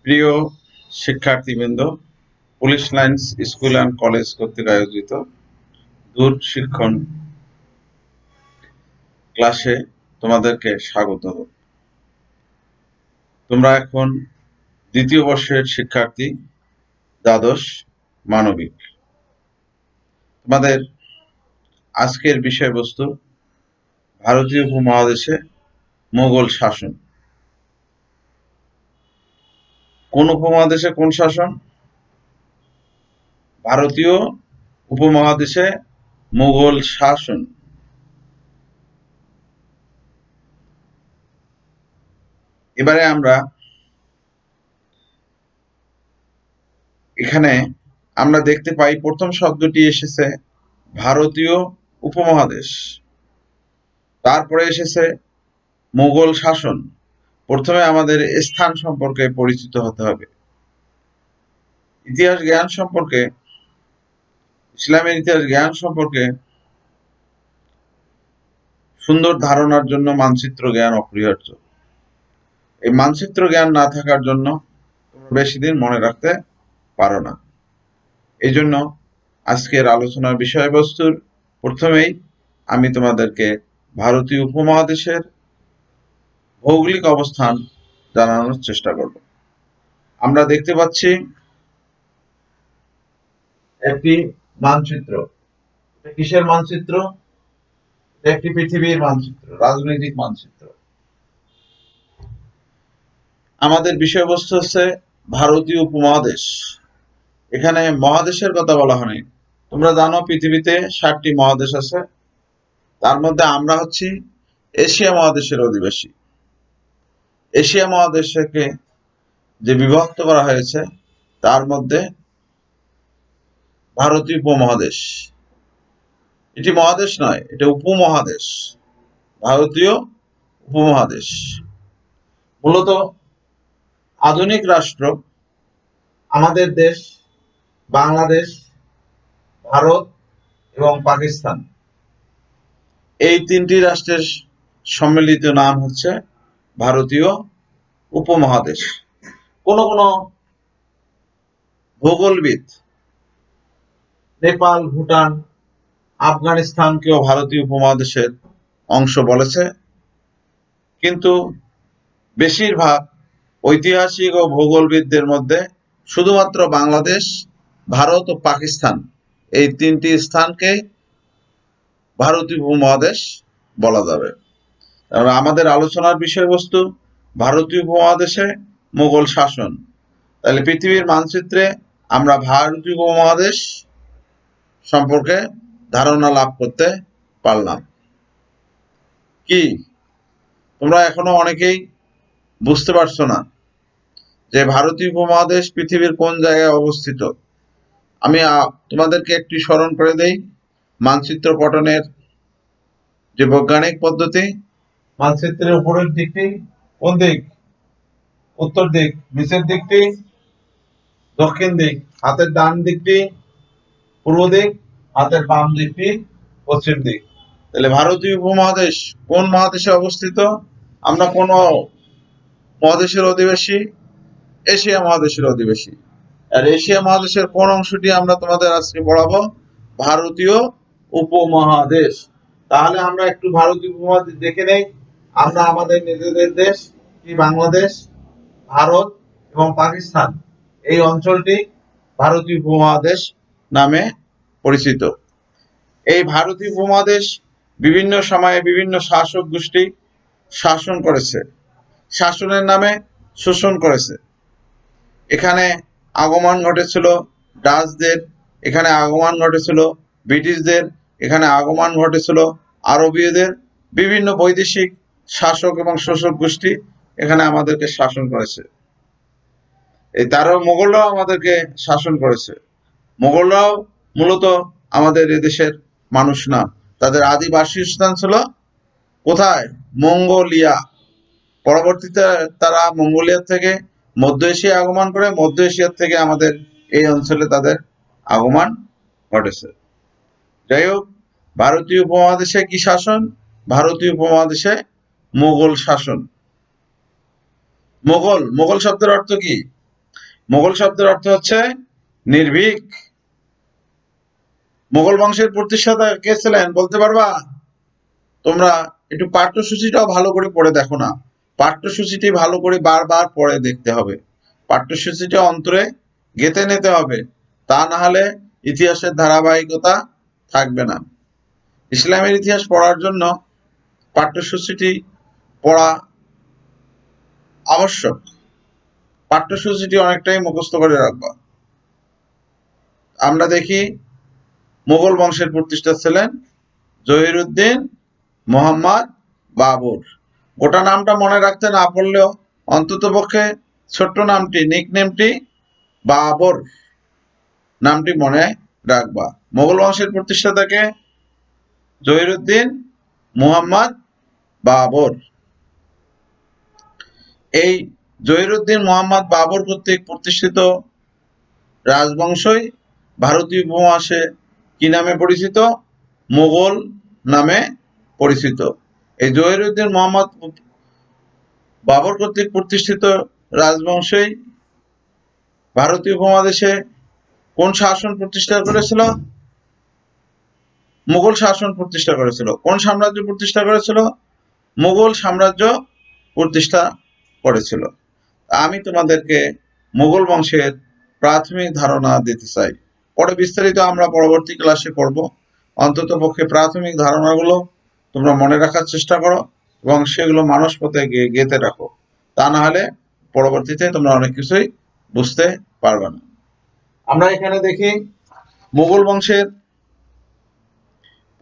প্রিয় শিক্ষার্থীবৃন্দ, police lines school and college কর্তৃক আয়োজিত দূরশিক্ষণ ক্লাসে তোমাদেরকে স্বাগত। তোমরা এখন দ্বিতীয় বর্ষের শিক্ষার্থী, দ্বাদশ মানবিক। তোমাদের আজকের বিষয়বস্তু ভারতীয় উপমহাদেশে মোগল শাসন। কোন উপমহাদেশে কোন শাসন? ভারতীয় উপমহাদেশে মোগল শাসন। এবারে আমরা এখানে দেখতে পাই প্রথম শব্দটি এসেছে ভারতীয় উপমহাদেশ, তারপরে এসেছে মোগল শাসন। প্রথমে আমাদের স্থান সম্পর্কে পরিচিত হতে হবে। ইতিহাস জ্ঞান সম্পর্কে, ইসলামের ইতিহাস জ্ঞান সম্পর্কে সুন্দর ধারণার জন্য মানচিত্র জ্ঞান অপরিহার্য। এই মানচিত্র জ্ঞান না থাকার জন্য বেশি দিন মনে রাখতে পারো না। এই জন্য আজকের আলোচনার বিষয়বস্তুর প্রথমেই আমি তোমাদেরকে ভারতীয় উপমহাদেশের ভৌগোলিক অবস্থান জানানোর চেষ্টা করব। আমরা দেখতে পাচ্ছি একটি মানচিত্র। কিসের মানচিত্র? একটি পৃথিবীর মানচিত্র, রাজনৈতিক মানচিত্র। আমাদের বিষয়বস্তু হচ্ছে ভারতীয় উপমহাদেশ। এখানে মহাদেশের কথা বলা হয়নি। তোমরা জানো পৃথিবীতে 7টি মহাদেশ আছে, তার মধ্যে আমরা হচ্ছি এশিয়া মহাদেশের অধিবাসী। এশিয়া মহাদেশকে যে বিভক্ত করা হয়েছে তার মধ্যে ভারতীয় উপমহাদেশ, এটি মহাদেশ নয়, এটা উপমহাদেশ, ভারতীয় উপমহাদেশ। মূলত আধুনিক রাষ্ট্র আমাদের দেশ বাংলাদেশ, ভারত এবং পাকিস্তান, এই 3টি রাষ্ট্রের সম্মিলিত নাম হচ্ছে ভারতীয় উপমহাদেশ। কোন কোন ভূগোলবিদ নেপাল, ভুটান, আফগানিস্তানকেও ভারতীয় উপমহাদেশের অংশ বলেছে, কিন্তু বেশিরভাগ ঐতিহাসিক ও ভূগোলবিদদের মধ্যে শুধুমাত্র বাংলাদেশ, ভারত ও পাকিস্তান, এই 3টি স্থানকে ভারতীয় উপমহাদেশ বলা যাবে। আমাদের আলোচনার বিষয়বস্তু ভারতীয় উপমহাদেশে মোগল শাসন। তাহলে পৃথিবীর মানচিত্রে আমরা ভারতীয় উপমহাদেশ সম্পর্কে ধারণা লাভ করতে পারলাম। কি তোমরা এখনো অনেকেই বুঝতে পারছো না যে ভারতীয় উপমহাদেশ পৃথিবীর কোন জায়গায় অবস্থিত? আমি তোমাদেরকে একটি স্মরণ করে দেই। মানচিত্র পঠনের যে বৈজ্ঞানিক পদ্ধতি, মানচিত্রের উপরের দিকটি কোন দিক? উত্তর দিক। নিচের দিকটি দক্ষিণ দিক। হাতের ডান দিকটি পূর্ব দিক, হাতের বাম দিকটি পশ্চিম দিক। তাহলে ভারতীয় উপমহাদেশ কোন মহাদেশে অবস্থিত? আমরা কোন মহাদেশের অধিবাসী? এশিয়া মহাদেশের অধিবাসী। আর এশিয়া মহাদেশের কোন অংশটি আমরা তোমাদের আজকে পড়াবো? ভারতীয় উপমহাদেশ। তাহলে আমরা একটু ভারতীয় উপমহাদেশ দেখে নেই। আমরা আমাদের নিজেদের দেশ কি বাংলাদেশ, ভারত এবং পাকিস্তান, এই অঞ্চলটি ভারতীয় উপমহাদেশ নামে পরিচিত। এই ভারতীয় উপমহাদেশ বিভিন্ন সময়ে বিভিন্ন শাসক গোষ্ঠী শাসন করেছে, শাসনের নামে শোষণ করেছে। এখানে আগমন ঘটেছিল ডাচদের, এখানে আগমন ঘটেছিল ব্রিটিশদের, এখানে আগমন ঘটেছিল আরবীয়দের। বিভিন্ন বৈদেশিক শাসক এবং শোষক গোষ্ঠী এখানে আমাদেরকে শাসন করেছে। এই তারও মোগলরাও আমাদেরকে শাসন করেছে। মোগলরাও মূলত আমাদের এদেশের মানুষ না, তাদের আদি বাসস্থান ছিল কোথায়? মঙ্গোলিয়া। পরবর্তীতে তারা মঙ্গোলিয়া থেকে মধ্য এশিয়া আগমন করে, মধ্য এশিয়া থেকে আমাদের এই অঞ্চলে তাদের আগমন ঘটেছে। যাই হোক, ভারতীয় উপমহাদেশে কি শাসন? ভারতীয় উপমহাদেশে মোগল শাসন। মোগল শব্দের অর্থ কি? মোগল শব্দের অর্থ হচ্ছে নির্ভীক। মোগল বংশের প্রতিষ্ঠাতা কে ছিলেন বলতে পারবা? তোমরা একটু পাঠ্যসূচিটাও ভালো করে পড়ে দেখো না, পাঠ্যসূচিটি ভালো করে বারবার পড়ে দেখতে হবে, পাঠ্যসূচিটা অন্তরে গেঁথে নিতে হবে, তা না হলে ইতিহাসের ধারাবাহিকতা থাকবে না। ইসলামের ইতিহাস পড়ার জন্য পাঠ্যসূচিটি পড়া আবশ্যক, পাঠ্যসূচিটি অনেকটাই মুখস্থ করে রাখবা। আমরা দেখি মোগল বংশের প্রতিষ্ঠাতা ছিলেন জহিরুদ্দিন মোহাম্মদ বাবর। গোটা নামটা মনে রাখতে না পারলেও অন্ততপক্ষে ছোট্ট নামটি, নিকনেমটি বাবর নামটি মনে রাখবা। মোগল বংশের প্রতিষ্ঠাতাকে জহিরুদ্দিন মুহাম্মদ বাবর। এই জহিরুদ্দিন মুহাম্মদ বাবর কর্তৃক প্রতিষ্ঠিত রাজবংশই ভারতীয় উপমহাদেশে কি নামে পরিচিত? মোগল নামে পরিচিত। এই জহিরুদ্দিন মুহাম্মদ বাবর কর্তৃক প্রতিষ্ঠিত রাজবংশই ভারতীয় উপমহাদেশে কোন শাসন প্রতিষ্ঠা করেছিল? মুঘল শাসন প্রতিষ্ঠা করেছিল। কোন সাম্রাজ্য প্রতিষ্ঠা করেছিল? মুঘল সাম্রাজ্য প্রতিষ্ঠা করেছিল। আমি তোমাদেরকে মুঘল বংশের প্রাথমিক ধারণা দিতে চাই, পরে বিস্তারিত আমরা পরবর্তী ক্লাসে করব। অন্তত পক্ষে প্রাথমিক ধারণাগুলো তোমরা মনে রাখার চেষ্টা করো এবং সেগুলো মানসপথে গেঁথে রাখো, তা না হলে পরবর্তীতে তোমরা অনেক কিছুই বুঝতে পারবে না। আমরা এখানে দেখি মুঘল বংশের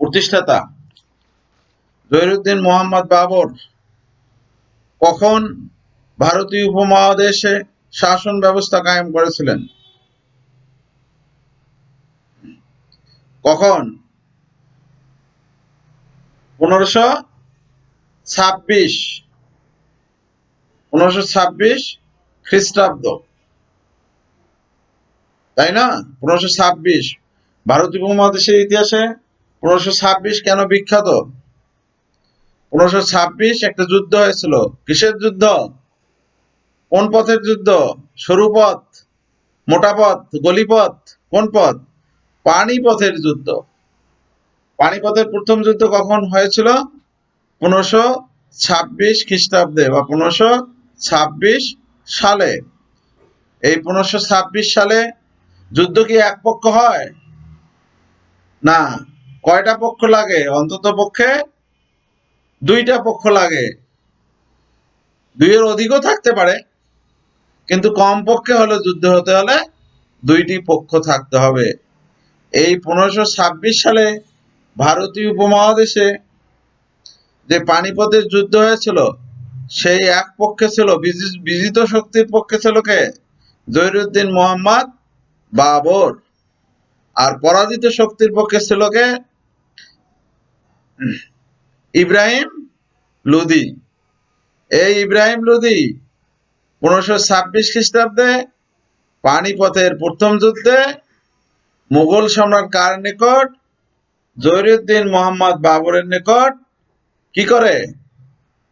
প্রতিষ্ঠাতা জহিরুদ্দিন মুহাম্মদ বাবর কখন ভারতীয় উপমহাদেশে শাসন ব্যবস্থা কায়েম করেছিলেন? কখন? 1526 খ্রিস্টাব্দ, তাই না? 1526 ভারতীয় উপমহাদেশের ইতিহাসে 1526 কেন বিখ্যাত? 1526 একটা যুদ্ধ হয়েছিল। কিসের যুদ্ধ? কোন পথের যুদ্ধ? সরু পথ, মোটা পথ, গলিপথ? কোন পথ? পানিপথের যুদ্ধ। পানিপথের প্রথম যুদ্ধ কখন হয়েছিল? 1526 খ্রিস্টাব্দে বা 1526 সালে। এই 1526 সালে যুদ্ধ কি এক পক্ষ হয়? না। কয়টা পক্ষ লাগে? অন্তত পক্ষে দুইটা পক্ষ লাগে। দুইয়ের অধিকও থাকতে পারে, কিন্তু কমপক্ষে হলে যুদ্ধ হতে হলে দুইটি পক্ষ থাকতে হবে। এই 1526 সালে ভারতীয় উপমহাদেশে যে পানিপথের যুদ্ধ হয়েছিল, সেই এক পক্ষে ছিল, বিজিত শক্তির পক্ষে ছিল কে? জহিরুদ্দিন মুহাম্মদ বাবর। আর পরাজিত শক্তির পক্ষে ছিল কে? ইব্রাহিম লোদি। এই ইব্রাহিম লোদি 1526 খ্রিস্টাব্দে পানিপথের প্রথম যুদ্ধে মুঘল সম্রাট কার নিকট? জহিরুদ্দিন মুহাম্মদ বাবরের নিকট কি করে?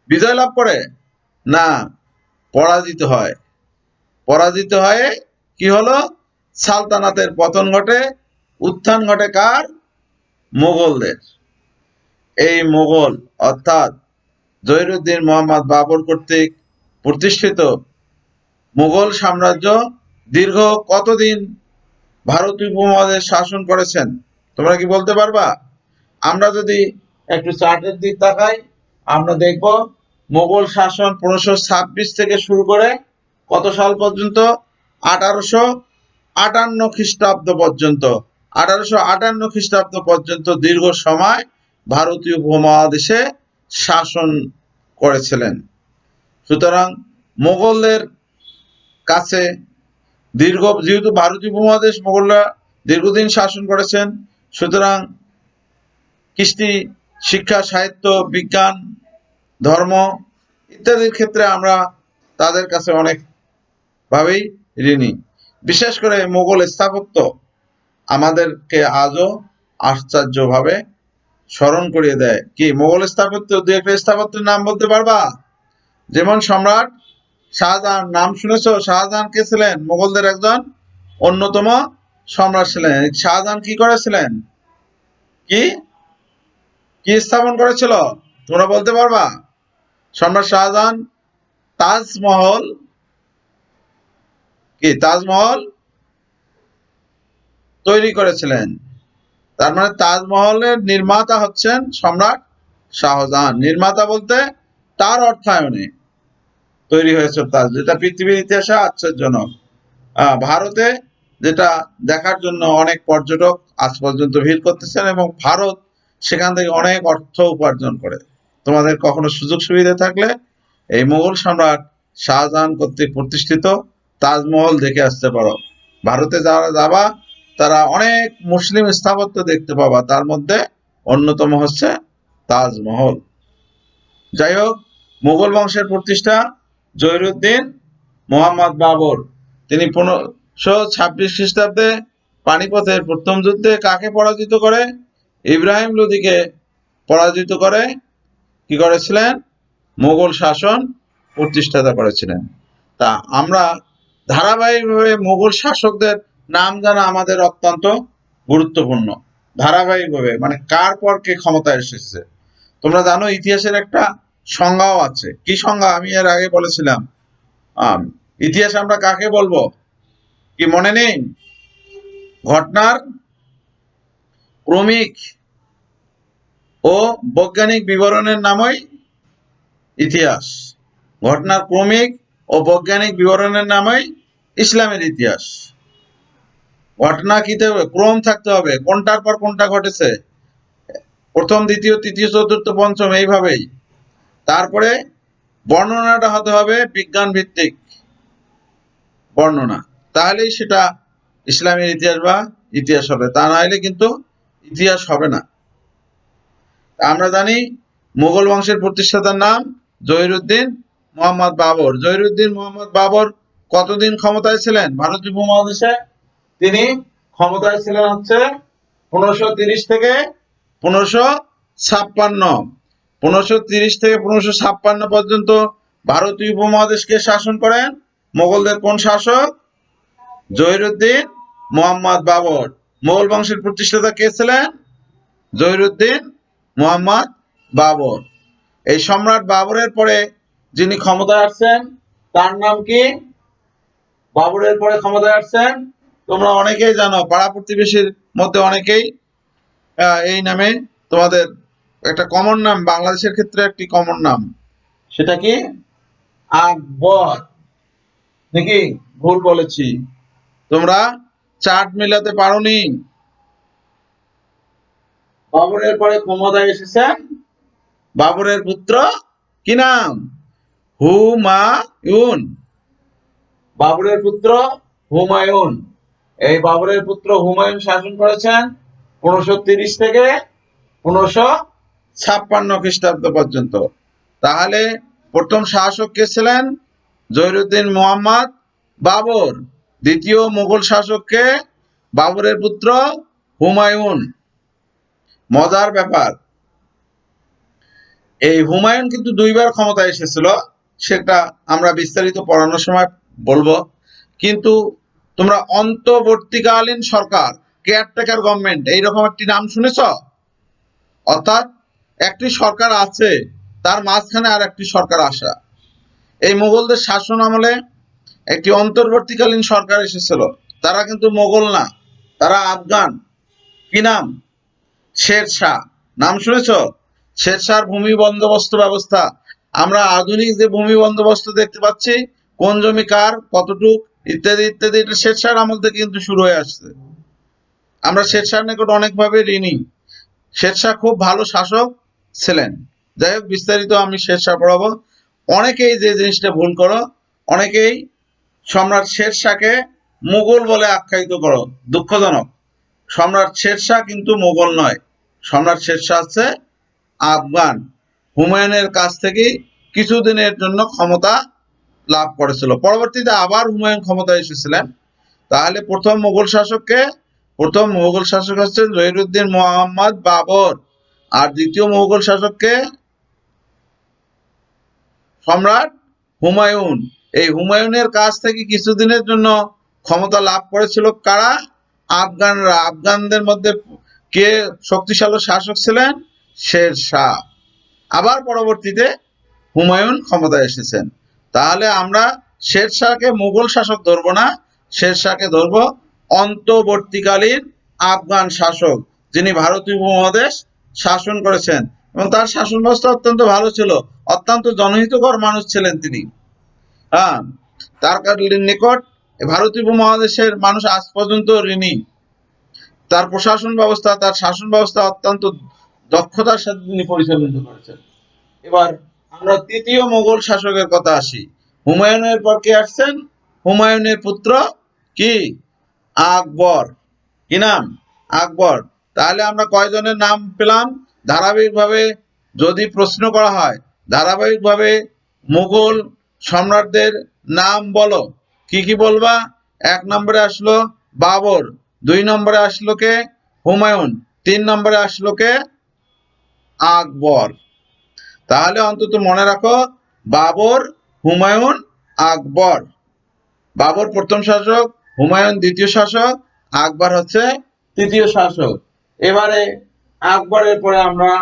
বিজয় লাভ করে? না, পরাজিত হয়। পরাজিত হয়ে কি হলো? সালতানাতের পতন ঘটে, উত্থান ঘটে কার? মুঘলদের। এই মুঘল অর্থাৎ জহিরুদ্দিন মুহাম্মদ বাবর কর্তৃক প্রতিষ্ঠিত মুঘল সাম্রাজ্য দীর্ঘ কতদিন ভারতীয় উপমহাদেশ শাসন করেছেন তোমরা কি বলতে পারবা? আমরা যদি একটু চার্টের দিক তাকাই, আমরা দেখব মুঘল শাসন 1526 থেকে শুরু করে কত সাল পর্যন্ত? 1858 খ্রিস্টাব্দ পর্যন্ত। 1858 খ্রিস্টাব্দ পর্যন্ত দীর্ঘ সময় ভারতীয় উপমহাদেশে শাসন করেছিলেন। সুতরাং মুঘলদের কাছে যেহেতু ভারতীয় উপমহাদেশ মুঘলরা দীর্ঘদিন শাসন করেছেন, সুতরাং কৃষ্টি, শিক্ষা, সাহিত্য, বিজ্ঞান, ধর্ম ইত্যাদির ক্ষেত্রে আমরা তাদের কাছে অনেক ভাবেই ঋণী। বিশেষ করে মুঘল স্থাপত্য আমাদেরকে আজও আশ্চর্যভাবে স্মরণ করিয়ে দেয়। কি মুঘল স্থাপত্য? দু একটা স্থাপত্যের নাম বলতে পারবা? যেমন সম্রাট শাহজাহান নাম শুনেছো? শাহজাহান কে ছিলেন? মোগলদের একজন অন্যতম সম্রাট ছিলেন। শাহজাহান কি করেছিলেন? কি কি স্থাপন করেছিল? তোমরা বলতে পারবা? সম্রাট শাহজাহান তাজমহল, তাজমহল তৈরি করেছিলেন। তার মানে তাজমহলের নির্মাতা হচ্ছেন সম্রাট শাহজাহান। নির্মাতা বলতে তার অর্থায়নে তৈরি হয়েছে তাজ, যেটা পৃথিবীর ইতিহাসে আশ্চর্যজনক। ভারতে যেটা দেখার জন্য অনেক পর্যটক আজ পর্যন্ত ভিড় করতেছেন এবং ভারত সেখান থেকে অনেক অর্থ উপার্জন করে। তোমাদের কখনো সুযোগ সুবিধা থাকলে এই মুঘল সম্রাট শাহজাহান কর্তৃক প্রতিষ্ঠিত তাজমহল দেখে আসতে পারো। ভারতে যারা যাবা তারা অনেক মুসলিম স্থাপত্য দেখতে পাবা, তার মধ্যে অন্যতম হচ্ছে তাজমহল। যাই হোক, মুঘল বংশের প্রতিষ্ঠা জহিরুদ্দিন মোহাম্মদ বাবর। তিনি 1526 খ্রিস্টাব্দে পানিপথের প্রথম যুদ্ধে কাকে পরাজিত করে? ইব্রাহিম লোদিকে পরাজিত করে কি করেছিলেন? মুঘল শাসন প্রতিষ্ঠাতা করেছিলেন। তা আমরা ধারাবাহিকভাবে মুঘল শাসকদের নাম জানা আমাদের অত্যন্ত গুরুত্বপূর্ণ। ধারাবাহিকভাবে মানে কার পর কে ক্ষমতায় এসেছে। তোমরা জানো ইতিহাসের একটা সংজ্ঞাও আছে। কি সংজ্ঞা? আমি এর আগে বলেছিলাম। ইতিহাস আমরা কাকে বলবো? কি মনে নেই? ঘটনার ক্রমিক ও বৈজ্ঞানিক বিবরণের নামই ইতিহাস। ঘটনার ক্রমিক ও বৈজ্ঞানিক বিবরণের নামই ইসলামের ইতিহাস। ঘটনা কিতে হবে? ক্রম থাকতে হবে, কোনটার পর কোনটা ঘটেছে, প্রথম দ্বিতীয় তৃতীয় চতুর্থ পঞ্চম এইভাবেই। তারপরে বর্ণনাটা হতে হবে বিজ্ঞান ভিত্তিক বর্ণনা, তাহলেই সেটা ইসলামের ইতিহাস বা ইতিহাস হবে। তা না হলে কিন্তু ইতিহাস হবে না। আমরা জানি মুঘল বংশের প্রতিষ্ঠাতার নাম জহিরুদ্দিন মোহাম্মদ বাবর। জহিরুদ্দিন মোহাম্মদ বাবর কতদিন ক্ষমতায় ছিলেন ভারতীয় উপমহাদেশে? তিনি ক্ষমতায় ছিলেন হচ্ছে 1530 থেকে 1556। 1530 থেকে 1556 পর্যন্ত ভারতীয় উপমহাদেশকে শাসন করেন মোগলদের কোন শাসক? জহিরুদ্দিন মোহাম্মদ বাবর। মুঘল বংশের প্রতিষ্ঠাতা কে ছিলেন? জহিরুদ্দিন মোহাম্মদ বাবর। এই সম্রাট বাবরের পরে যিনি ক্ষমতায় আসছেন তার নাম কি? বাবরের পরে ক্ষমতায় আসছেন তোমরা অনেকেই জানো, পাড়া প্রতিবেশীর মধ্যে অনেকেই এই নামে তোমাদের একটা কমন নাম, বাংলাদেশের ক্ষেত্রে একটি কমন নাম। সেটা কি? আকবর। নাকি ভুল বলেছি? তোমরা চার্ট মিলাতে পারোনি। বাবরের পরে ক্ষমতায় এসেছেন বাবরের পুত্র, কি নাম? হুমায়ুন। বাবরের পুত্র হুমায়ুন। এই বাবরের পুত্র হুমায়ুন শাসন করেছেন 1530 থেকে 1556 খ্রিস্টাব্দ পর্যন্ত। তাহলে প্রথম শাসক কে ছিলেন? জহিরুদ্দিন মোহাম্মদ বাবর। দ্বিতীয় মুঘল শাসক কে? বাবরের পুত্র হুমায়ুন। মজার ব্যাপার, এই হুমায়ুন কিন্তু দুইবার ক্ষমতায় এসেছিল, সেটা আমরা বিস্তারিত পড়ানোর সময় বলবো। কিন্তু তোমরা অন্তর্বর্তীকালীন সরকার, কেয়ারটেকার গভর্নমেন্ট, এইরকম একটি নাম শুনেছ? অর্থাৎ একটি সরকার আছে, তার মাঝখানে আর একটি সরকার আসা। এই মুঘলদের শাসন আমলে একটি অন্তর্বর্তীকালীন সরকার এসেছিল। তারা কিন্তু মুঘল না, তারা আফগান। কি নাম? শের শাহ। নাম শুনেছ? শের শাহর ভূমি বন্দোবস্ত ব্যবস্থা। আমরা আধুনিক যে ভূমি বন্দোবস্ত দেখতে পাচ্ছি, কোন জমি কার, কতটুক, ইত্যাদি ইত্যাদি, এটা শের শাহর আমল থেকে কিন্তু শুরু হয়ে আসছে। আমরা শের শাহর নিকট অনেকভাবে ঋণী। শের শাহ খুব ভালো শাসক ছিলেন। যাই হোক, বিস্তারিত আমি শের শাহ পড়াবো। অনেকেই যে জিনিসটা ভুল করো, অনেকেই সম্রাট শের শাহকে মুঘল বলে আখ্যায়িত করো। দুঃখজনক, সম্রাট শের শাহ কিন্তু মুঘল নয়। সম্রাট শের শাহ হচ্ছে আফগান। হুমায়ুনের কাছ থেকে কিছুদিনের জন্য ক্ষমতা লাভ করেছিল, পরবর্তীতে আবার হুমায়ুন ক্ষমতায় এসেছিলেন। তাহলে প্রথম মুঘল শাসককে? প্রথম মুঘল শাসক হচ্ছেন জহিরুদ্দিন মোহাম্মদ বাবর। আর দ্বিতীয় মুঘল শাসককে? সম্রাট হুমায়ুন। এই হুমায়ুনের কাছ থেকে কিছুদিনের জন্য ক্ষমতা লাভ করেছিল কারা? আফগানরা। আফগানদের মধ্যে কে শক্তিশালী শাসক ছিলেন? শের শাহ। আবার পরবর্তীতে হুমায়ুন ক্ষমতায় এসেছেন। তাহলে আমরা শের শাহকে মুঘল শাসক ধরবো না, শের শাহকে ধরবো অন্তর্বর্তীকালীন আফগান শাসক, যিনি ভারতীয় উপমহাদেশ শাসন করেছেন এবং তার শাসন ব্যবস্থা অত্যন্ত ভালো ছিল, অত্যন্ত জনহিতকর মানুষ ছিলেন তিনি। হ্যাঁ, তার নিকট ভারতীয় উপমহাদেশের মানুষ আজ পর্যন্ত ঋণী। তার প্রশাসন ব্যবস্থা, তার শাসন ব্যবস্থা অত্যন্ত দক্ষতার সাথে তিনি পরিচালিত করেছেন। এবার আমরা তৃতীয় মোগল শাসকের কথা আসি। হুমায়ুনের পর কে আসছেন? হুমায়ুনের পুত্র কি? আকবর। কি নাম? আকবর। তাহলে আমরা কয়জনের নাম পেলাম? ধারাবাহিকভাবে যদি প্রশ্ন করা হয়, ধারাবাহিকভাবে মুঘল সম্রাটদের নাম বলো, কি কি বলবা? 1 নম্বরে আসলো বাবর, 2 নম্বরে আসলো কে? হুমায়ুন, 3 নম্বরে আসলো কে? আকবর। তাহলে অন্তত মনে রাখো, বাবর, হুমায়ুন, আকবর। বাবর প্রথম শাসক, হুমায়ুন দ্বিতীয় শাসক, আকবর হচ্ছে তৃতীয় শাসক। এবারে আকবরের পরে আমরা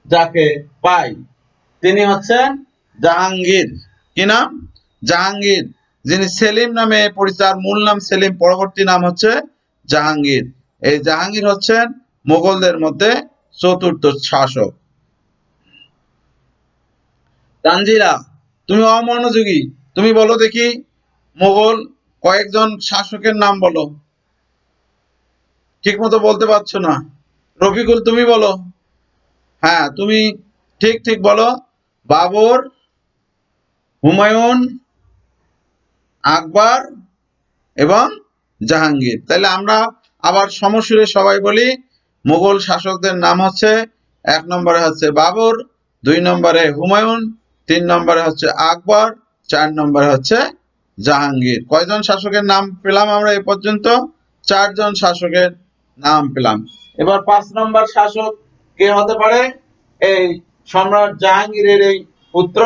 যাকে পাই তিনি হচ্ছেন জাহাঙ্গীর। কি নাম? জাহাঙ্গীর, যিনি সেলিম নামে পরিচিত, মূল নাম সেলিম, পরবর্তী নাম হচ্ছে জাহাঙ্গীর। এই জাহাঙ্গীর হচ্ছেন মুঘলদের মধ্যে চতুর্থ শাসক। তানজিলা, তুমি অমনোযোগী, তুমি বলো দেখি মুঘল কয়েকজন শাসকের নাম বলো। ঠিক মতো বলতে পারছো না। রফিকুল, তুমি বলো। হ্যাঁ, তুমি ঠিক ঠিক বলো। বাবর, হুমায়ুন, আকবর এবং জাহাঙ্গীর। তাহলে আমরা আবার সমসুরে সবাই বলি, মুঘল শাসকদের নাম হচ্ছে 1 নম্বরে হচ্ছে বাবর, 2 নম্বরে হুমায়ুন, 3 নম্বরে হচ্ছে আকবর, 4 নম্বরে হচ্ছে জাহাঙ্গীর। কয়জন শাসকের নাম পেলাম আমরা এ পর্যন্ত? 4 জন শাসকের নাম পেলাম। এবার 5 নম্বর শাসক কে হতে পারে? এই সম্রাট জাহাঙ্গীরের এই পুত্র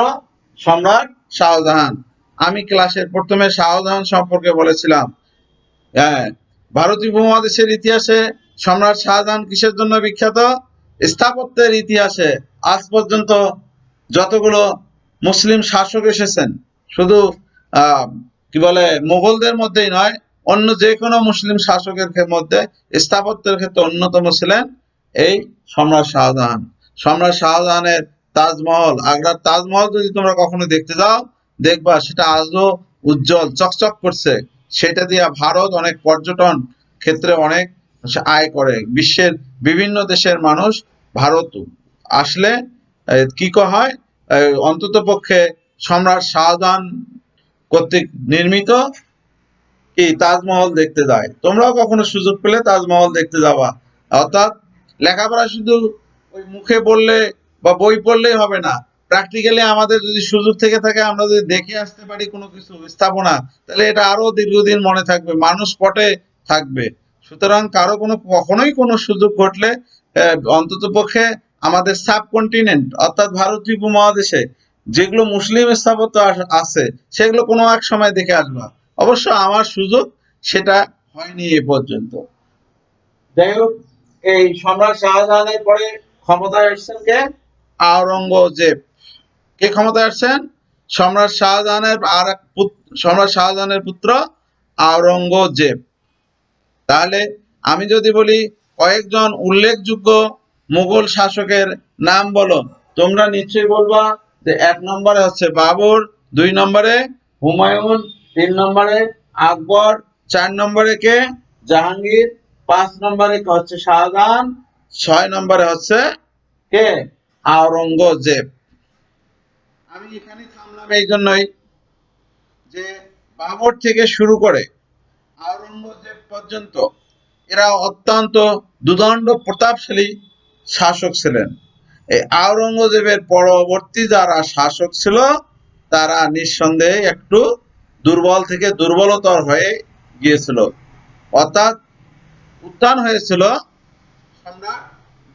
সম্রাট শাহজাহান। আমি ক্লাসের প্রথমে শাহজাহান সম্পর্কে বলেছিলাম। হ্যাঁ, ভারতীয় উপমহাদেশের ইতিহাসে সম্রাট শাহজাহান কিসের জন্য বিখ্যাত? স্থাপত্যের ইতিহাসে আজ পর্যন্ত যতগুলো মুসলিম শাসক এসেছেন, শুধু কি বলে মুঘলদের মধ্যেই নয়, অন্য যে কোনো মুসলিম শাসকের মধ্যে স্থাপত্যের ক্ষেত্রে অন্যতম ছিলেন এই সম্রাট শাহজাহান। সম্রাট শাহজাহানের তাজমহল, আগ্রার তাজমহল যদি তোমরা কখনো দেখতে যাও, দেখবা সেটা আজও উজ্জ্বল চকচক করছে। সেটা দিয়ে ভারত অনেক পর্যটন ক্ষেত্রে অনেক আয় করে। বিশ্বের বিভিন্ন দেশের মানুষ ভারত আসলে কি হয়, অন্তত পক্ষে সম্রাট শাহজাহান কর্তৃক নির্মিত এই তাজমহল দেখতে যায়। তোমরাও কখনো সুযোগ পেলে তাজমহল দেখতে যাবা। অর্থাৎ লেখাপড়া শুধু ওই মুখে বললে বা বই পড়লেই হবে না, প্র্যাকটিক্যালি আমাদের যদি সুযোগ থেকে থাকে, আমরা যদি দেখে আসতে পারি কোনো কিছু স্থাপনা, তাহলে এটা আরো দীর্ঘদিন মনে থাকবে, মানুষ পটে থাকবে। সুতরাং কারো কখনোই কোনো সুযোগ ঘটলে অন্তত পক্ষে আমাদের সাবকন্টিনেন্ট অর্থাৎ ভারতীয় উপমহাদেশে যেগুলো মুসলিম স্থাপত্য আছে সেগুলো কোনো এক সময় দেখে আসবা। অবশ্য আমার সুযোগ সেটা হয়নি এ পর্যন্ত। যাই হোক, এই সম্রাট শাহজাহানের পরে ক্ষমতায় আসছেন কে? আওরঙ্গজেব। কে ক্ষমতায় আসছেন? সম্রাট শাহজাহানের আর এক সম্রাট শাহজাহানের পুত্র আওরঙ্গজেব। তাহলে আমি যদি বলি কয়েকজন উল্লেখযোগ্য মুঘল শাসকের নাম বলো, তোমরা নিশ্চয়ই বলবা যে 1 নম্বরে হচ্ছে বাবর, 2 নম্বরে হুমায়ুন, 3 নম্বরে আকবর, 4 নম্বরে কে? জাহাঙ্গীর, 5 নম্বরে হচ্ছে শাহজাহান, 6 নম্বরে হচ্ছে কে? আওরঙ্গজেব। আমি এখানে থামলাম এই জন্যই যে বাবর থেকে শুরু করে আওরঙ্গজেব পর্যন্ত এরা অত্যন্ত দুদণ্ড প্রতাপশালী শাসক ছিলেন। এই আওরঙ্গজেবের পরবর্তী যারা শাসক ছিল তারা নিঃসন্দেহে একটু দুর্বল থেকে দুর্বলতর হয়ে গিয়েছিল। অর্থাৎ উত্থান হয়েছিল সম্রাট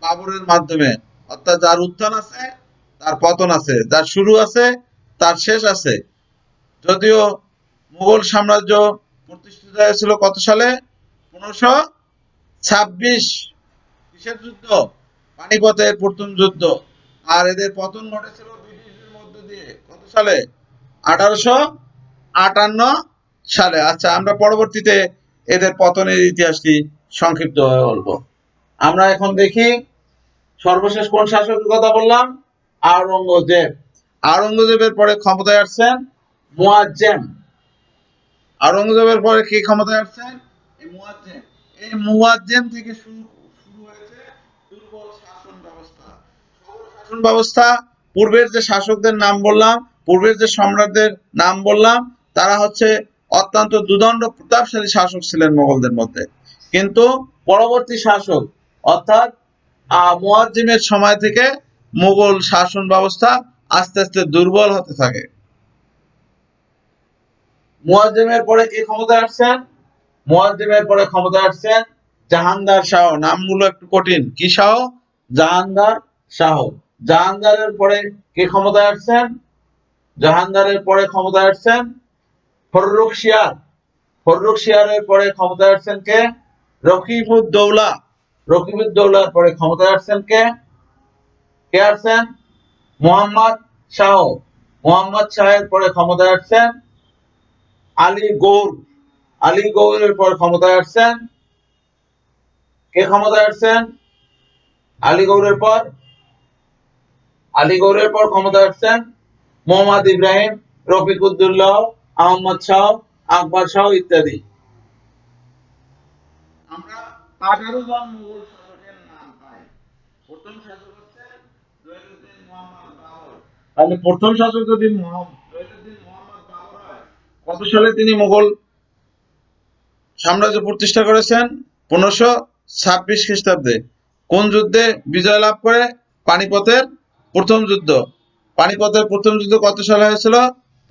বাবরের মাধ্যমে। অর্থাৎ যার উত্থান আছে তার পতন আছে, যার শুরু আছে তার শেষ আছে। যদিও মুঘল সাম্রাজ্য প্রতিষ্ঠিত হয়েছিল কত সালে? 1526। কিসের যুদ্ধ? পানিপথের প্রথম যুদ্ধ। আর এদের পতন ঘটেছিল ব্রিটিশদের মধ্য দিয়ে কত সালে? 1858 সালে। আচ্ছা, আমরা পরবর্তীতে এদের পতনের ইতিহাসটি সংক্ষিপ্তভাবে বলবো। আমরা এখন দেখি সর্বশেষ কোন শাসকের কথা বললাম? আওরঙ্গজেব। আওরঙ্গজেবের পরে ক্ষমতায় আসছেন মুয়াজ্জেম। আওরঙ্গজেবের পরে কে ক্ষমতায় আসছেন? এই মুয়াজ্জেম। এই মুয়াজ্জেম থেকে শুরু হয়েছে দুর্বল শাসন ব্যবস্থা। শাসন ব্যবস্থা, পূর্বের যে শাসকদের নাম বললাম, পূর্বের যে সম্রাটদের নাম বললাম, তারা হচ্ছে অত্যন্ত দুদণ্ড প্রতাপশালী শাসক ছিলেন মোগলদের মধ্যে। কিন্তু পরবর্তী শাসক অর্থাৎ মুয়াজ্জিমের সময় থেকে মুঘল শাসন ব্যবস্থা আস্তে আস্তে দুর্বল হতে থাকে। মুয়াজ্জিমের পরে কে ক্ষমতায় আসছেন? মুয়াজ্জিমের পরে ক্ষমতায় আসছেন জাহাঙ্গীর শাহ। নামগুলো একটু কঠিন। কি শাহ? জাহাঙ্গীর শাহ। জাহাঙ্গীরের পরে কে ক্ষমতায় আসছেন? জাহাঙ্গীরের পরে ক্ষমতায় আসছেন ফররুখশিয়ার। ফররুখশিয়ারের পরে ক্ষমতায় আসছেন কে? রকিবউদ্দৌলা। রকিবউদ্দৌলার পরে ক্ষমতায় আসছেন কে? কে আসছেন? মোহাম্মদ শাহ। মোহাম্মদ শাহের পরে ক্ষমতায় আসছেন আলী গৌর। আলী গৌরের পর ক্ষমতায় আসছেন কে? ক্ষমতায় আসছেন আলী গৌরের পর? আলী গৌরের পর ক্ষমতায় আসছেন মোহাম্মদ ইব্রাহিম, রফিকুদ্দৌলা, আহমদ শাহ, আকবর শাহ ইত্যাদি। আমরা 18 জন মুঘল শাসকের নাম পাই। প্রথম শাসক হচ্ছে জয়নুদ্দিন মুহাম্মদ বাবর। তাহলে প্রথম শাসক যদি জয়নুদ্দিন মুহাম্মদ বাবর হয়, কত সালে তিনি মুঘল সাম্রাজ্য প্রতিষ্ঠা করেছেন? 1526 খ্রিস্টাব্দে। কোন যুদ্ধে বিজয় লাভ করে? পানিপথের প্রথম যুদ্ধ। পানিপথের প্রথম যুদ্ধ কত সালে হয়েছিল?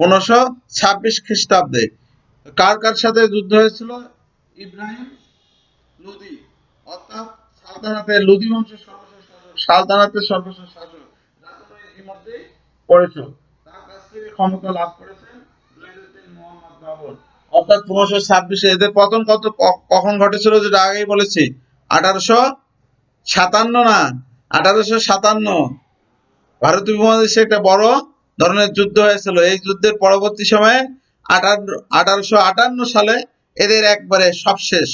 1526 খ্রিস্টাব্দে। কার কার সাথে যুদ্ধ হয়েছিল? ইব্রাহিম লোদি, অর্থাৎ সালতানাতের লোদি বংশের সর্বশেষ শাসক, সালতানাতের সর্বশেষ শাসক, যা তোমরা ইতিমধ্যেই পড়েছো। তার কাছ থেকে ক্ষমতা লাভ করেছেন জয়নুদ্দিন মুহাম্মদ বাবর। অর্থাৎ 1526। এদের পতন কখন ঘটেছিল? যেটা আগেই বলেছি, 1857 না, 1857। ভারতীয় উপমহাদেশে একটা বড় ধরনের যুদ্ধ হয়েছিল। এই যুদ্ধের পরবর্তী সময়ে 1858 সালে এদের একবারে সব শেষ,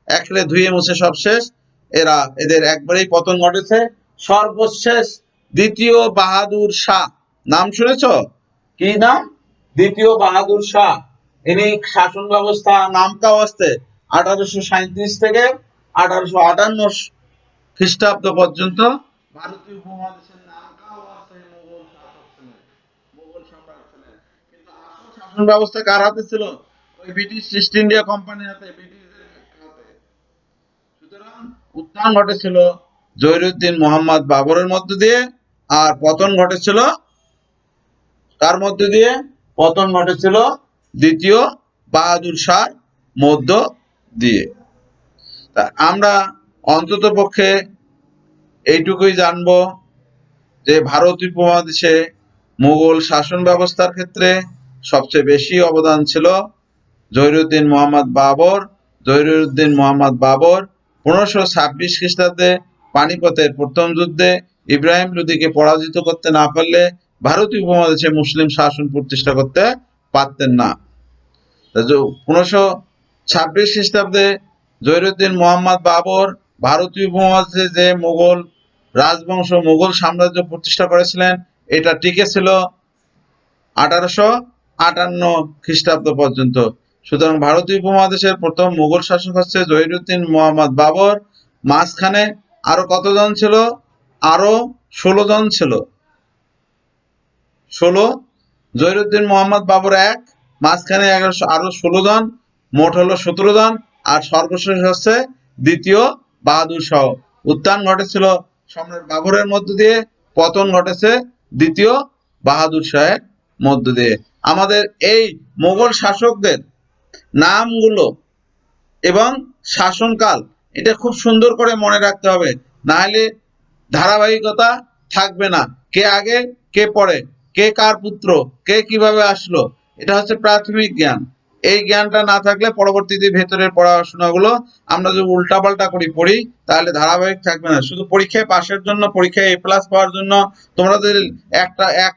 একলে ধুয়ে মুছে সব শেষ। এদের একবারেই পতন ঘটেছে। সর্বশেষ দ্বিতীয় বাহাদুর শাহ, নাম শুনেছ? কি নাম? দ্বিতীয় বাহাদুর শাহ। ইনি শাসন ব্যবস্থা নামকা অবস্থায় 1837 থেকে 1858 খ্রিস্টাব্দ পর্যন্ত ভারতীয় উপমহাদেশের নামকা অবস্থায় মুঘল শাসক ছিলেন, মুঘল সম্রাট ছিলেন। কিন্তু আসল শাসন ব্যবস্থা কার হাতে ছিল? ওই ব্রিটিশ ইস্ট ইন্ডিয়া কোম্পানির হাতে, ব্রিটিশদের হাতে। সুতরাং উত্থান ঘটেছিল জহিরুদ্দিন মোহাম্মদ বাবরের মধ্য দিয়ে, আর পতন ঘটেছিল কার মধ্য দিয়ে? পতন ঘটেছিল দ্বিতীয় বাহাদুর শাহর মধ্য দিয়ে। তা আমরা অন্তত পক্ষে এইটুকুই জানবো যে ভারত উপমহাদেশে মুঘল শাসন ব্যবস্থার ক্ষেত্রে সবচেয়ে বেশি অবদান ছিল জহিরুদ্দিন মোহাম্মদ বাবর। জহিরুদ্দিন মোহাম্মদ বাবর 1526 খ্রিস্টাব্দে পানিপথের প্রথম যুদ্ধে ইব্রাহিম লোদিকে পরাজিত করতে না পারলে ভারতীয় উপমহাদেশে মুসলিম শাসন প্রতিষ্ঠা করতে পারতেন না। 1526 খ্রিস্টাব্দে জহিরুদ্দিন মোহাম্মদ বাবর ভারতীয় উপমহাদেশে যে মুঘল রাজবংশ, মুঘল সাম্রাজ্য প্রতিষ্ঠা করেছিলেন, এটা টিকে ছিল 1858 খ্রিস্টাব্দ পর্যন্ত। সুতরাং ভারতীয় উপমহাদেশের প্রথম মুঘল শাসক হচ্ছে জহিরুদ্দিন মোহাম্মদ বাবর। মাঝখানে আরো কতজন ছিল? আরো 16 জন ছিল। 16। জহিরুদ্দিন মোহাম্মদ বাবর এক, মাঝখানে আরো 16 জন, মোট হলো 17 জন। আর সর্বশেষ হচ্ছে দ্বিতীয় বাহাদুর শাহ। উত্থান ঘটেছিল সম্রাট বাবরের মধ্য দিয়ে, পতন ঘটেছে দ্বিতীয় বাহাদুর শাহের মধ্য দিয়ে। আমাদের এই মোগল শাসকদের নামগুলো এবং শাসনকাল এটা খুব সুন্দর করে মনে রাখতে হবে, না হলে ধারাবাহিকতা থাকবে না। কে আগে কে পরে, কে কার পুত্র, কে কিভাবে আসলো, এটা হচ্ছে প্রাথমিক জ্ঞান। এই জ্ঞানটা না থাকলে পরবর্তীতে ভেতরের পড়াশোনাগুলো আমরা যদি উল্টাপাল্টা পড়ি তাহলে ধারাবাহিক থাকবে না। শুধু পরীক্ষায় পাশের জন্য, পরীক্ষায় এ প্লাস পাওয়ার জন্য তোমরা যদি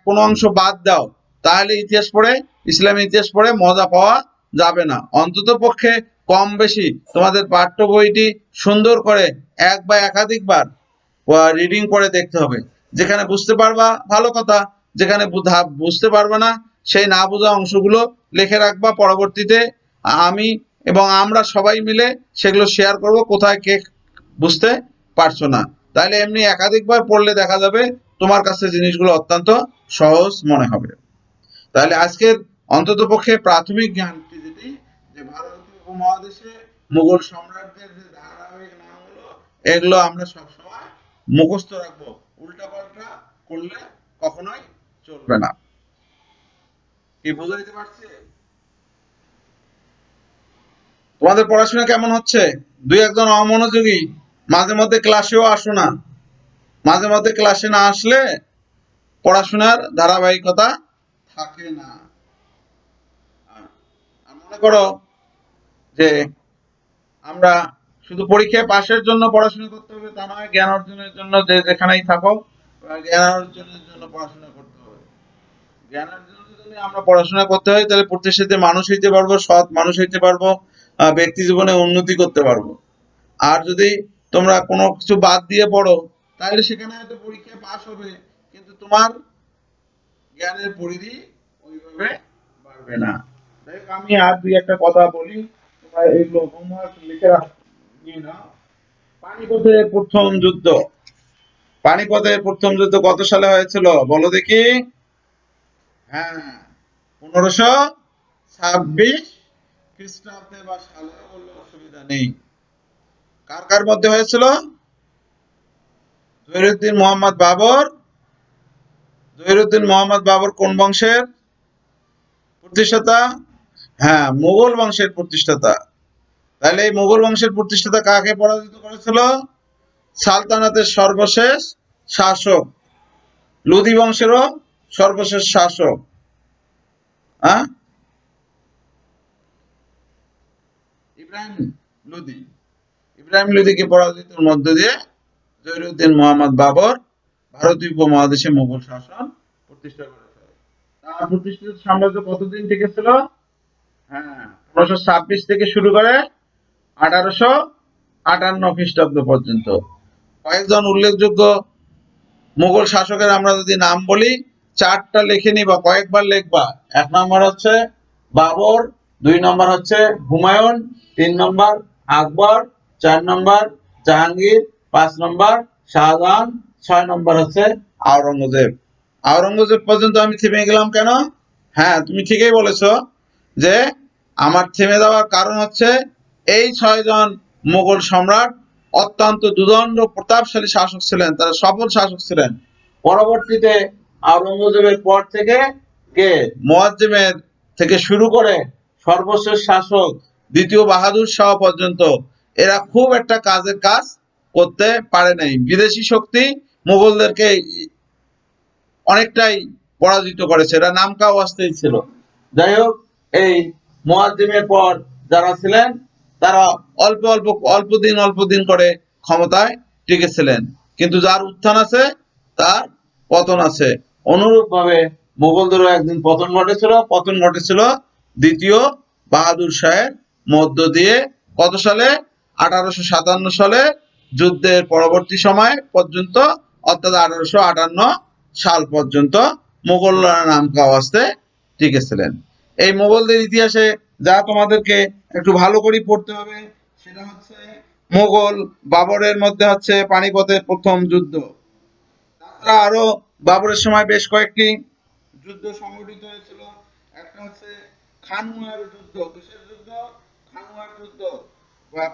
কোনো অংশ বাদ দাও তাহলে ইতিহাস পড়ে, ইসলামী ইতিহাস পড়ে মজা পাওয়া যাবে না। অন্তত পক্ষে কম বেশি তোমাদের পাঠ্য বইটি সুন্দর করে এক বা একাধিকবার রিডিং করে দেখতে হবে। যেখানে বুঝতে পারবা ভালো কথা, যেখানে বুঝতে পারবে না সেই না বোঝা অংশগুলো লিখে রাখবা। পরবর্তীতে আমি এবং আমরা সবাই মিলে সেগুলো শেয়ার করব কোথায় কে বুঝতে পারছো না। তাহলে এমনি একাধিকবার পড়লে দেখা যাবে তোমার কাছে জিনিসগুলো অত্যন্ত সহজ মনে হবে। তাহলে আজকের অন্তত পক্ষে প্রাথমিক জ্ঞানটি যেটি, যে ভারতীয় উপমহাদেশে মুঘল সম্রাটদের যে ধারাবাহিক নামগুলো, এগুলো আমরা সবসময় মুখস্থ রাখবো। উল্টাপাল্টা করলে কখনোই চলবে না। কি বুঝাইতে পারছি? তোমাদের পড়াশোনা কেমন হচ্ছে? দুই একজন অমনোযোগী মাঝে মধ্যে ক্লাসেও আসো না। মাঝে মধ্যে ক্লাসে না আসলে পড়াশোনার ধারাবাহিকতা থাকে না। আর মনে করো যে আমরা শুধু পরীক্ষায় পাশের জন্য পড়াশোনা করতে হবে তা নয়, জ্ঞান অর্জনের জন্য যে যেখানেই থাকো জ্ঞান অর্জনের জন্য পড়াশোনা করতে হবে। জ্ঞান অর্জনের জন্য আমরা পড়াশোনা করতে হয়, তাহলে প্রতিষ্ঠিত মানুষ হইতে পারবো, সৎ মানুষ হইতে পারবো, ব্যক্তি জীবনে উন্নতি করতে পারবো। আর যদি তোমরা কোনো কিছু বাদ দিয়ে পড়ো তাহলে সেখানে হয়তো পরীক্ষায় পাস হবে, কিন্তু তোমার জ্ঞানের পরিধি ওইভাবে বাড়বে না। যাই হোক, আমি আর দুই একটা কথা বলি, তোমরা এগুলো হোমওয়ার্ক লিখে নিয়ে নাও। পানিপথের প্রথম যুদ্ধ। পানিপথের প্রথম যুদ্ধ কত সালে হয়েছিল বলো দেখি? হ্যাঁ, 1526 খ্রিস্টাব্দে বা সালে বললে অসুবিধা নেই। কার কার মধ্যে হয়েছিল? জহিরুদ্দিন মোহাম্মদ বাবর। জহিরুদ্দিন মোহাম্মদ বাবর কোন বংশের প্রতিষ্ঠাতা? হ্যাঁ, মুঘল বংশের প্রতিষ্ঠাতা। তাহলে এই মুঘল বংশের প্রতিষ্ঠাতা কাকে পরাজিত করেছিল? সালতানাতের সর্বশেষ শাসক, লোদি বংশেরও সর্বশেষ শাসক। হ্যাঁ, ইব্রাহিম লোদি। ইব্রাহিম লোদিকে পরাজিতের মধ্য দিয়ে জহিরুদ্দিন মোহাম্মদ বাবর ভারতীয় উপমহাদেশে মুঘল শাসন প্রতিষ্ঠা করেছিল। তার প্রতিষ্ঠিত সাম্রাজ্য কতদিন টিকেছিল? হ্যাঁ, 1526 থেকে শুরু করে 1858 খ্রিস্টাব্দ পর্যন্ত। কয়েকজন উল্লেখযোগ্য মুঘল শাসকের আমরা যদি নাম বলি, চারটা লিখে নিবা, কয়েকবার লিখবা। এক নম্বর হচ্ছে বাবর, দুই নম্বর হচ্ছে হুমায়ুন, তিন নম্বর আকবর, চার নম্বর জাহাঙ্গীর, পাঁচ নম্বর শাহজাহান, ছয় নম্বর হচ্ছে আওরঙ্গজেব। আওরঙ্গজেব পর্যন্ত আমি থেমে গেলাম কেন? হ্যাঁ, তুমি ঠিকই বলেছো যে আমার থেমে যাওয়ার কারণ হচ্ছে এই ছয়জন মুঘল সম্রাট অত্যন্ত দুদণ্ড প্রতাপশালী শাসক ছিলেন, তারা সফল শাসক ছিলেন। পরবর্তীতে আওরঙ্গজেবের পর থেকে কে মুয়াজ্জেমের থেকে শুরু করে সর্বশেষ শাসক দ্বিতীয় বাহাদুর শাহ পর্যন্ত এরা খুব একটা কাজের কাজ করতে পারে নাই। বিদেশি শক্তি মুঘলদেরকে অনেকটাই পরাজিত করেছে, এরা নামকা অবস্থায় ছিল। যাই হোক, এই মুয়াজ্জেমের পর যারা ছিলেন তারা অল্প দিন করে ক্ষমতায় টিকেছিলেন, কিন্তু যার উত্থান আছে তার পতন আছে। অনুরূপ ভাবে মুঘলদেরও একদিন পতন ঘটেছিল দ্বিতীয় বাহাদুর শাহের মধ্য দিয়ে। কত সালে? 1857 সালে যুদ্ধের পরবর্তী সময় পর্যন্ত, অর্থাৎ 1858 সাল পর্যন্ত মুঘলরা নামকা অবস্থায় টিকেছিলেন। এই মুঘলদের ইতিহাসে যা তোমাদেরকে একটু ভালো করে পড়তে হবে সেটা হচ্ছে মুঘল বাবরের মধ্যে হচ্ছে পানিপথের প্রথম যুদ্ধ। তাছাড়া আরো বাবরের সময় বেশ কয়েকটি যুদ্ধ সংঘটিত হয়েছিল। একটা হচ্ছে খানওয়ার যুদ্ধ। কিসের যুদ্ধ? খানওয়ার যুদ্ধ।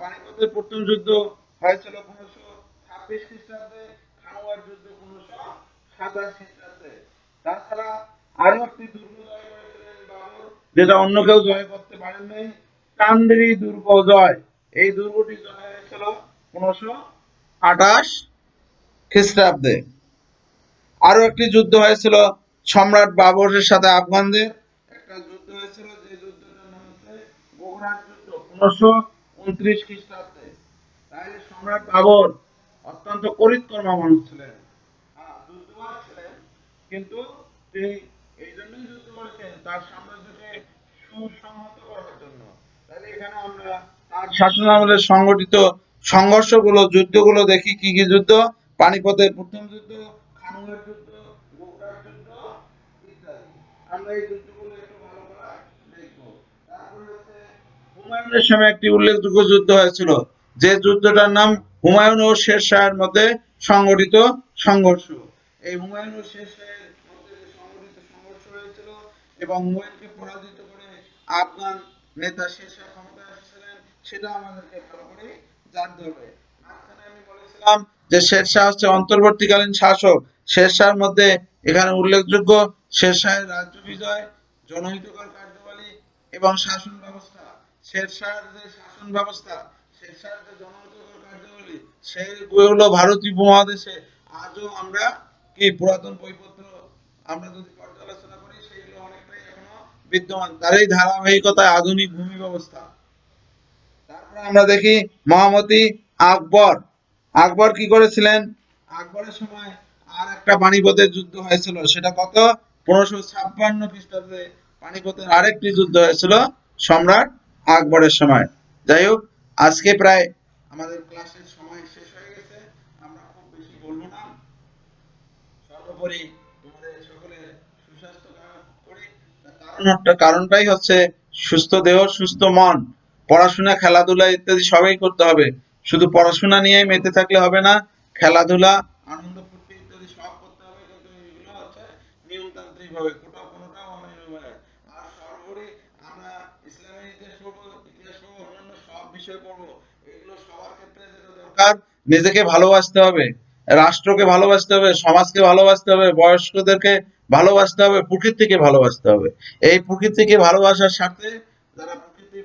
পানিপথের প্রথম যুদ্ধ হয়েছিল 1526 খ্রিস্টাব্দে, খানওয়ার যুদ্ধ 1527 খ্রিস্টাব্দে। তাছাড়া আরো একটি দুর্গ জয় করেছিলেন বাবর, যেটা অন্য কেউ জয় করতে পারেননি, কান্দেরি দুর্গ জয়। এই দুর্গটি জয় হয়েছিল 1528 খ্রিস্টাব্দে। আরো একটি যুদ্ধ হয়েছিল সম্রাট বাবরের সাথে আফগানদের, একটা যুদ্ধ হয়েছিল হয়েছিল যে যুদ্ধটার নাম হচ্ছে বগুড়ার যুদ্ধ 1529 খ্রিস্টাব্দে। তাহলে সম্রাট বাবর অত্যন্ত করিতকর্মা মানুষ ছিলেন, হ্যাঁ যুদ্ধবাজ ছিলেন, কিন্তু তিনি এই জন্যই যুদ্ধ করেছেন তার সাম্রাজ্যকে সুসংহত করার জন্য। তাহলে এখানে আমরা তার শাসনামলে সংগঠিত সংঘর্ষগুলো যুদ্ধগুলো দেখি, কি কি যুদ্ধ? পানিপথের প্রথম যুদ্ধ, খানুয়ার যুদ্ধ, বগুড়ার যুদ্ধ ইত্যাদি। আমরা এই যুদ্ধগুলো একটু ভালো করে দেখব। তারপরে হচ্ছে হুমায়ুনের সময় একটি উল্লেখযোগ্য যুদ্ধ হয়েছিল, যে যুদ্ধটার নাম হুমায়ুন ও শের শাহের মধ্যে সংগঠিত সংঘর্ষ। এই হুমায়ুন ও শের শাহের মধ্যে যে সংগঠিত সংঘর্ষ হয়েছিল এবং হুমায়ুনকে পরাজিত করে আফগান নেতা শের শাহ ক্ষমতায় এসেছিলেন, সেটা আমাদেরকে ভালো করে জানতে হবে। মাঝখানে আমি বলেছিলাম যে শের শাহ হচ্ছে অন্তর্বর্তীকালীন শাসক। শের শাহের মধ্যে এখানে উল্লেখযোগ্য শের শাহের রাজ্য বিজয়, জনহিতকর কার্যাবলী এবং শাসন ব্যবস্থা। শের শাহের যে শাসন ব্যবস্থা, শের শাহের যে জনহিতকর কার্যাবলী, সেইগুলো ভারতীয় উপমহাদেশে আজও আমরা কি পুরাতন বইপত্র আমরা যদি পর্যালোচনা করি, সেগুলো অনেকটাই এখনো বিদ্যমান। তার এই ধারাবাহিকতায় আধুনিক ভূমি ব্যবস্থা। তারপরে আমরা দেখি মহামতি আকবর। আকবর কি করেছিলেন? আকবরের সময় আর একটা পানিপথের যুদ্ধ হয়েছিল, সেটা কত? 1556 খ্রিস্টাব্দে পানিপথের আরেকটি যুদ্ধ হয়েছিল সম্রাট আকবরের সময়। যাই হোক, আজকে প্রায় আমাদের ক্লাসের সময় শেষ হয়ে গেছে, আমরা খুব বেশি বলবো না। সর্বোপরি তোমাদের সকলের সুস্বাস্থ্য কামনা করি। কারণটাই হচ্ছে সুস্থ দেহ সুস্থ মন। পড়াশোনা খেলাধুলা ইত্যাদি সবই করতে হবে, শুধু পড়াশোনা নিয়ে মেতে থাকলে হবে না। খেলাধুলা আনন্দ ফুর্তি ইত্যাদি সব করতে হবে, কিন্তু এগুলো হচ্ছে নিয়মতান্ত্রিক ভাবে, কোনোটাও অনিয়মে। আর সর্বোপরি আমরা ইসলামের ইতিহাস পড়বো, অন্যান্য সব বিষয় পড়বো। এগুলো সবার ক্ষেত্রে যেটা দরকার, নিজেকে ভালোবাসতে হবে, রাষ্ট্রকে ভালোবাসতে হবে, সমাজকে ভালোবাসতে হবে, বয়স্কদেরকে ভালোবাসতে হবে, প্রকৃতিকে ভালোবাসতে হবে। এই প্রকৃতিকে ভালোবাসার সাথে যারা প্রকৃতি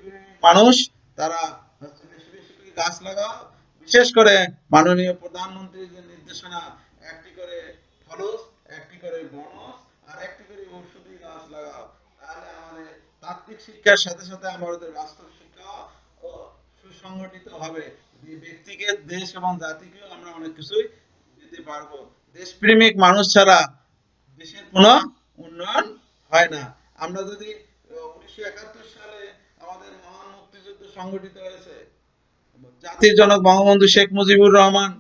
মানুষ, তারা হচ্ছে বেশি বেশি করে গাছ লাগাও। বিশেষ করে মাননীয় প্রধানমন্ত্রীর যে নির্দেশনা, একটি করে ফলস, একটি করে বনজ, আর একটি করে ঔষধি গাছ লাগাও। তাহলে আমাদের তাত্ত্বিক শিক্ষার সাথে সাথে আমাদের বাস্তব শিক্ষা ও সুসংগঠিত হবে। ব্যক্তিকে, দেশ এবং জাতিকেও আমরা অনেক কিছুই দিতে পারবো। দেশপ্রেমিক মানুষ ছাড়া দেশের কোনো উন্নয়ন হয় না। আমরা যদি 1971 সালে আমাদের মহান মুক্তিযুদ্ধ সংগঠিত হয়েছে, জাতির জনক বঙ্গবন্ধু শেখ মুজিবুর রহমান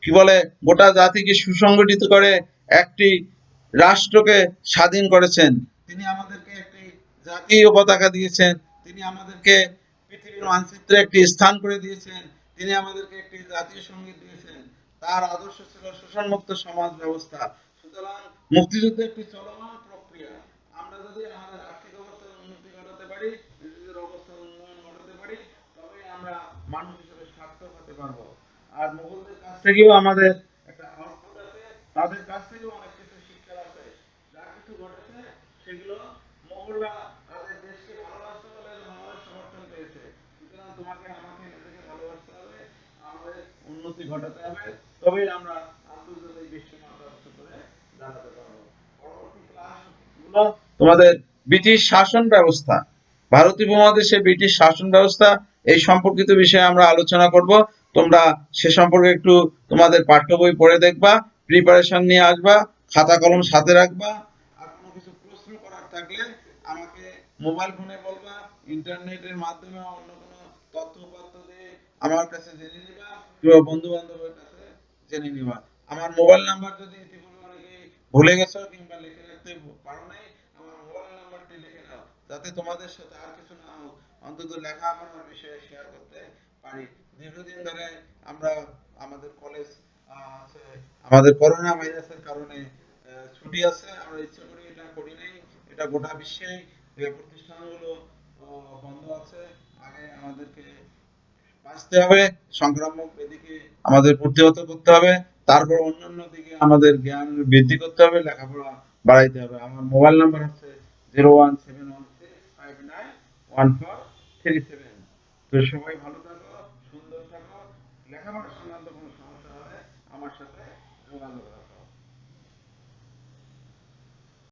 কি বলে গোটা জাতিকে সুসংগঠিত করে একটি রাষ্ট্রকে স্বাধীন করেছেন। তিনি আমাদেরকে একটি জাতীয় পতাকা দিয়েছেন, তিনি আমাদেরকে পৃথিবীর মানচিত্রে একটি স্থান করে দিয়েছেন, তিনি আমাদেরকে একটি জাতীয় সঙ্গীত দিয়েছেন। তার আদর্শ ছিল শোষণমুক্ত সমাজ ব্যবস্থা। সুতরাং মুক্তিযুদ্ধ একটি চলমান প্রক্রিয়া। আমরা যদি আমাদের আর্থিক অবস্থার উন্নতি ঘটাতে পারি, নিজেদের অবস্থার উন্নয়ন ঘটাতে পারি, তবেই আমরা মানুষ হিসেবে সার্থক হতে পারবো। আর মুঘলদের কাছ থেকেও আমাদের একটা আউটপুট আছে, তাদের কাছ থেকেও অনেক কিছু শিক্ষার আছে। যা কিছু ঘটেছে সেগুলো মুঘলরা তাদের দেশকে ভালোবাসতে বলে আমাদের সমর্থন পেয়েছে। সুতরাং তোমাকে আমাকে নিজেকে ভালোবাসতে হবে, আমাদের উন্নতি ঘটাতে হবে, তবেই আমরা আন্তর্জাতিক বিশ্ব মঞ্চস্থ করে দাঁড়াতে পারবো। পরবর্তী ক্লাসগুলো তোমাদের ব্রিটিশ শাসন ব্যবস্থা, ভারতীয় উপমহাদেশে ব্রিটিশ শাসন ব্যবস্থা, এই সম্পর্কিত বিষয়ে আমরা আলোচনা করব। তোমরা সে সম্পর্কে একটু তোমাদের পাঠ্য বই পড়ে দেখবা, প্রিপারেশন নিয়ে আসবা, খাতা কলম সাথে রাখবা। আর কোনো কিছু প্রশ্ন করার থাকলে আমাকে মোবাইল ফোনে বলবা, ইন্টারনেটের মাধ্যমে অন্য কোনো তথ্য উপাত্ত দিয়ে আমার কাছে জেনে নিবা, কিংবা বন্ধু বান্ধবের কাছে জেনে নিবা। আমার মোবাইল নাম্বার যদি ইতিপূর্বে অনেকে ভুলে গেছো কিংবা লিখে রাখতে পারো নাই, আমার মোবাইল নাম্বারটি লিখে নাও, যাতে তোমাদের সাথে আর কিছু না হোক, অন্তত লেখাপড়ার বিষয়ে শেয়ার করতে পারি। দীর্ঘদিন ধরে আমরা আমাদের কলেজ আছে, আমাদের করোনা ভাইরাসের কারণে ছুটি আছে, আমরা ইচ্ছা করি এটা করি নাই। এটা গোটা বিশ্বে প্রতিষ্ঠানগুলো বন্ধ আছে। আগে আমাদেরকে বাঁচতে হবে, সংক্রামক ব্যাধিকে আমাদের প্রতিহত করতে হবে, তারপর অন্যান্য দিকে আমাদের জ্ঞান বৃদ্ধি করতে হবে, লেখাপড়া বাড়াইতে হবে। আমার মোবাইল নাম্বার হচ্ছে 01716591437। তো সবাই ভালো থাকো, সুন্দর থাকো, লেখাপড়া